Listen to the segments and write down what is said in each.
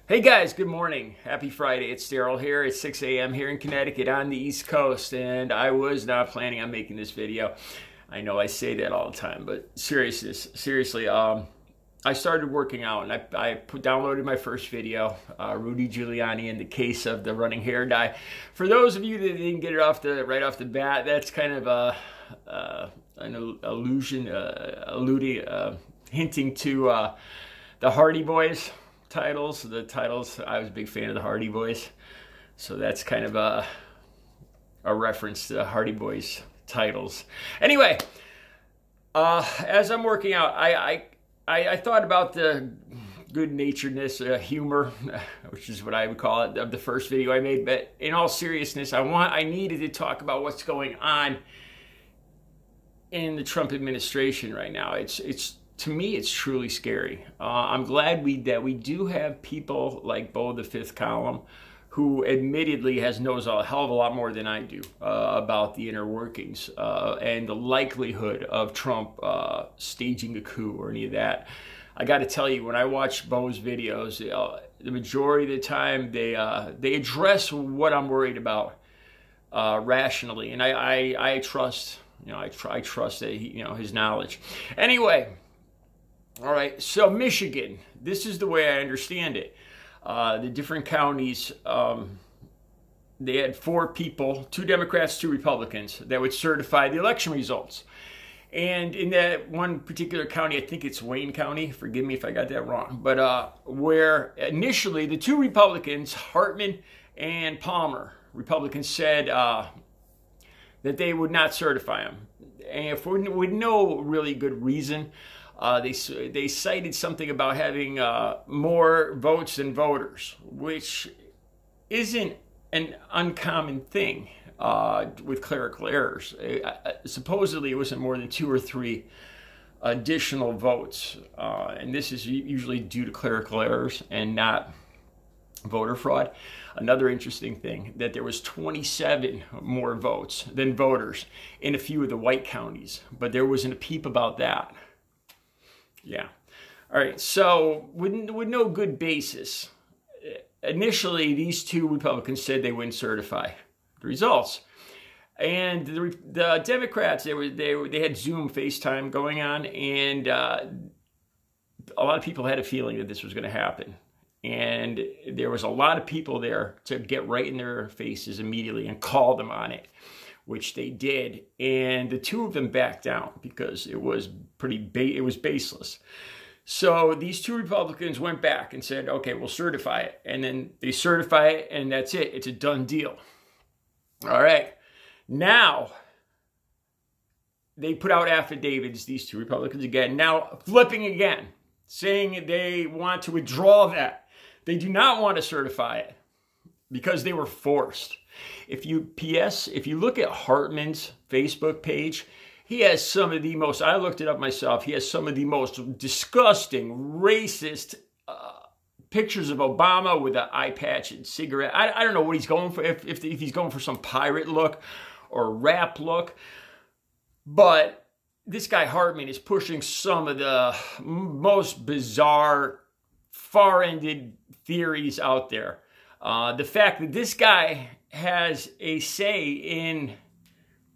Hey guys, good morning. Happy Friday. It's Daryl here. It's 6 a.m. here in Connecticut on the East Coast, and I was not planning on making this video. I know I say that all the time, but seriously, I started working out, and I downloaded my first video, Rudy Giuliani in the case of the running hair dye. For those of you that didn't get it right off the bat, that's kind of an allusion, hinting to the Hardy Boys. The titles, I was a big fan of the Hardy Boys, so that's kind of a reference to the Hardy Boys titles. Anyway, as I'm working out, I thought about the good-naturedness, humor, which is what I would call it, of the first video I made. But in all seriousness, I needed to talk about what's going on in the Trump administration right now. To me, it's truly scary. I'm glad that we do have people like Bo the Fifth Column, who admittedly knows a hell of a lot more than I do about the inner workings and the likelihood of Trump staging a coup or any of that. I got to tell you, when I watch Bo's videos, the majority of the time they address what I'm worried about rationally, and I trust, I trust that his knowledge. Anyway. All right, so Michigan, this is the way I understand it. The different counties, they had 4 people, 2 Democrats, 2 Republicans, that would certify the election results. And in that one particular county, I think it's Wayne County, forgive me if I got that wrong, but where initially the 2 Republicans, Hartman and Palmer, Republicans said that they would not certify them. And with no really good reason. They cited something about having more votes than voters, which isn't an uncommon thing with clerical errors. Supposedly, it wasn't more than 2 or 3 additional votes, and this is usually due to clerical errors and not voter fraud. Another interesting thing, that there was 27 more votes than voters in a few of the white counties, but there wasn't a peep about that. Yeah. All right. So with no good basis, initially these 2 Republicans said they wouldn't certify the results, and the Democrats they had Zoom, FaceTime going on, and a lot of people had a feeling that this was going to happen, and there was a lot of people there to get right in their faces immediately and call them on it, which they did, and the 2 of them backed down because it was it was baseless. So these 2 Republicans went back and said, okay, we'll certify it. And then they certify it, and that's it. It's a done deal. All right. Now, they put out affidavits, these 2 Republicans again, now flipping again, saying they want to withdraw that. They do not want to certify it because they were forced. If you look at Hartman's Facebook page, he has some of the most, I looked it up myself, he has some of the most disgusting, racist pictures of Obama with an eye patch and cigarette. I don't know what he's going for, if he's going for some pirate look or rap look, but this guy Hartman is pushing some of the most bizarre, far-ended theories out there. The fact that this guy has a say in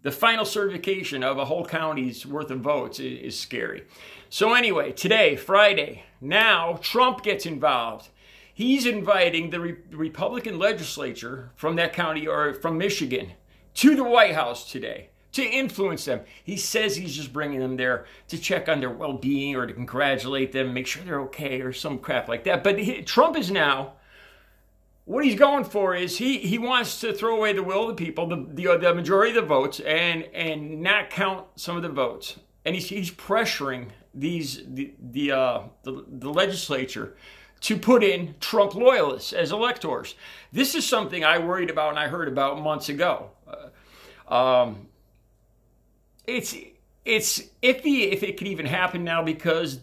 the final certification of a whole county's worth of votes is scary. So anyway, today, Friday, now Trump gets involved. He's inviting the Republican legislature from that county, or from Michigan, to the White House today to influence them. He says he's just bringing them there to check on their well-being or to congratulate them, make sure they're okay or some crap like that. But Trump is now, what he's going for is he wants to throw away the will of the people, the majority of the votes, and not count some of the votes. And he's pressuring the legislature to put in Trump loyalists as electors. This is something I worried about and I heard about months ago. It's iffy if it could even happen now, because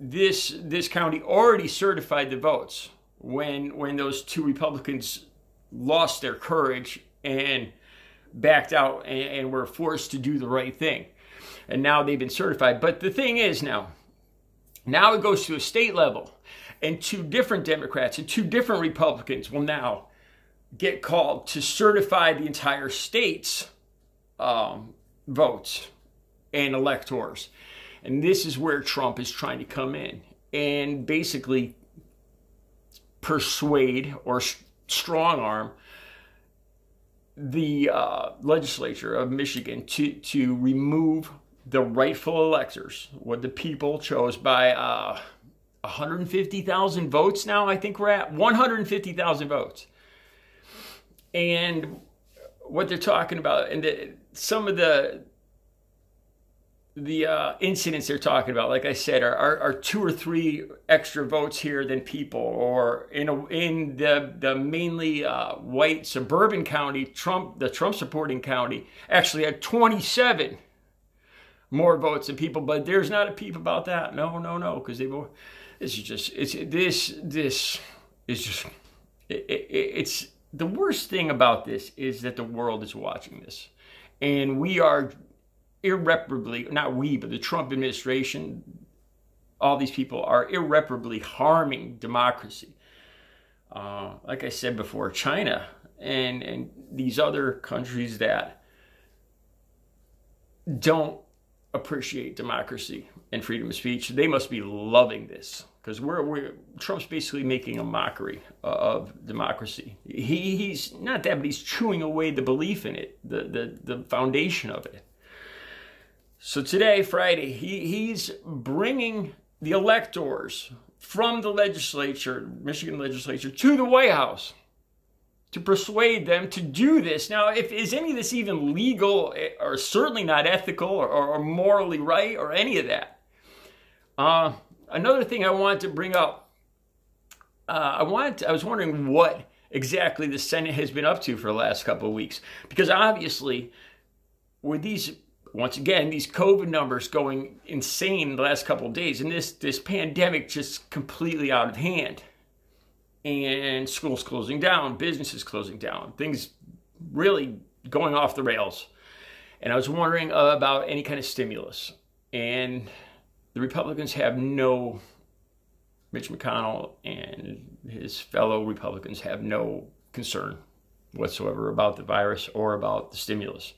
this county already certified the votes when those 2 Republicans lost their courage and backed out and were forced to do the right thing. And now they've been certified. But the thing is now it goes to a state level. and 2 different Democrats and 2 different Republicans will now get called to certify the entire state's votes and electors. And this is where Trump is trying to come in and basically persuade or strong arm the legislature of Michigan to remove the rightful electors, what the people chose by 150,000 votes now. I think we're at 150,000 votes. And what they're talking about, and some of the incidents they're talking about, like I said, are 2 or 3 extra votes here than people, or in the mainly white suburban county, the Trump supporting county actually had 27 more votes than people. But there's not a peep about that. No, because it's the worst thing about this is that the world is watching this, and we are irreparably, not we, but the Trump administration, all these people are irreparably harming democracy. Like I said before, China and these other countries that don't appreciate democracy and freedom of speech, they must be loving this, because Trump's basically making a mockery of democracy. He's not that, but he's chewing away the belief in it, the foundation of it. So today, Friday, he's bringing the electors from the legislature, Michigan legislature, to the White House to persuade them to do this. Now, is any of this even legal, or certainly not ethical or morally right or any of that? Another thing I wanted to bring up, I was wondering what exactly the Senate has been up to for the last couple of weeks, because obviously with these, once again, these COVID numbers going insane the last couple of days, and this pandemic just completely out of hand, and schools closing down, businesses closing down, things really going off the rails. And I was wondering about any kind of stimulus. And the Republicans have no, Mitch McConnell and his fellow Republicans have no concern whatsoever about the virus or about the stimulus.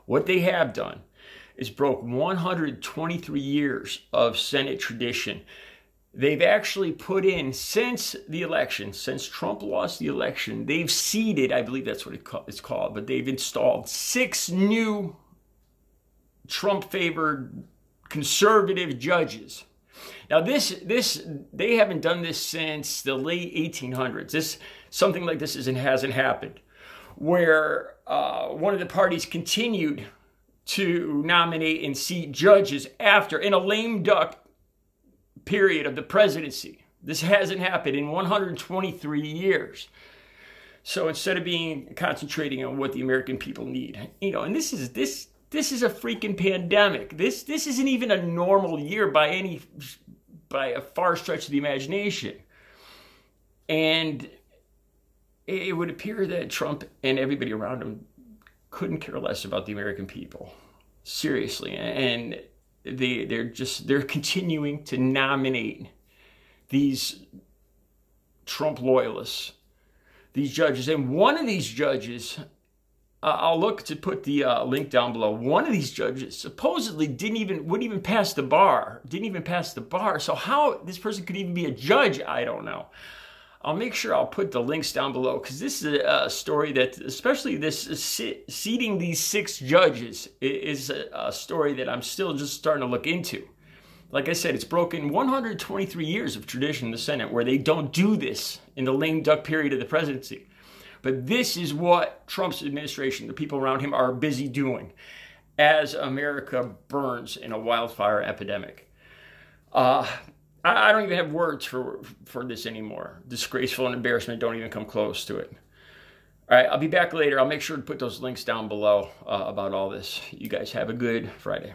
What they have done is broke 123 years of Senate tradition. They've actually put in, since the election, since Trump lost the election, they've seated, I believe that's what it's called, but they've installed 6 new Trump-favored conservative judges. Now they haven't done this since the late 1800s. Something like this hasn't happened, where one of the parties continued to nominate and seat judges in a lame duck period of the presidency. This hasn't happened in 123 years. So instead of concentrating on what the American people need, and this is a freaking pandemic. This isn't even a normal year by a far stretch of the imagination. And it would appear that Trump and everybody around him couldn't care less about the American people. Seriously. And they're continuing to nominate these Trump loyalists, these judges. And one of these judges, I'll look to put the link down below. One of these judges supposedly wouldn't even pass the bar. So how this person could even be a judge, I don't know. I'll make sure I'll put the links down below, because this is a story that, especially this seating these 6 judges, is a story that I'm still just starting to look into. Like I said, it's broken 123 years of tradition in the Senate where they don't do this in the lame duck period of the presidency. But this is what Trump's administration, the people around him, are busy doing as America burns in a wildfire epidemic. I don't even have words for this anymore. Disgraceful and embarrassment don't even come close to it. All right, I'll be back later. I'll make sure to put those links down below about all this. You guys have a good Friday.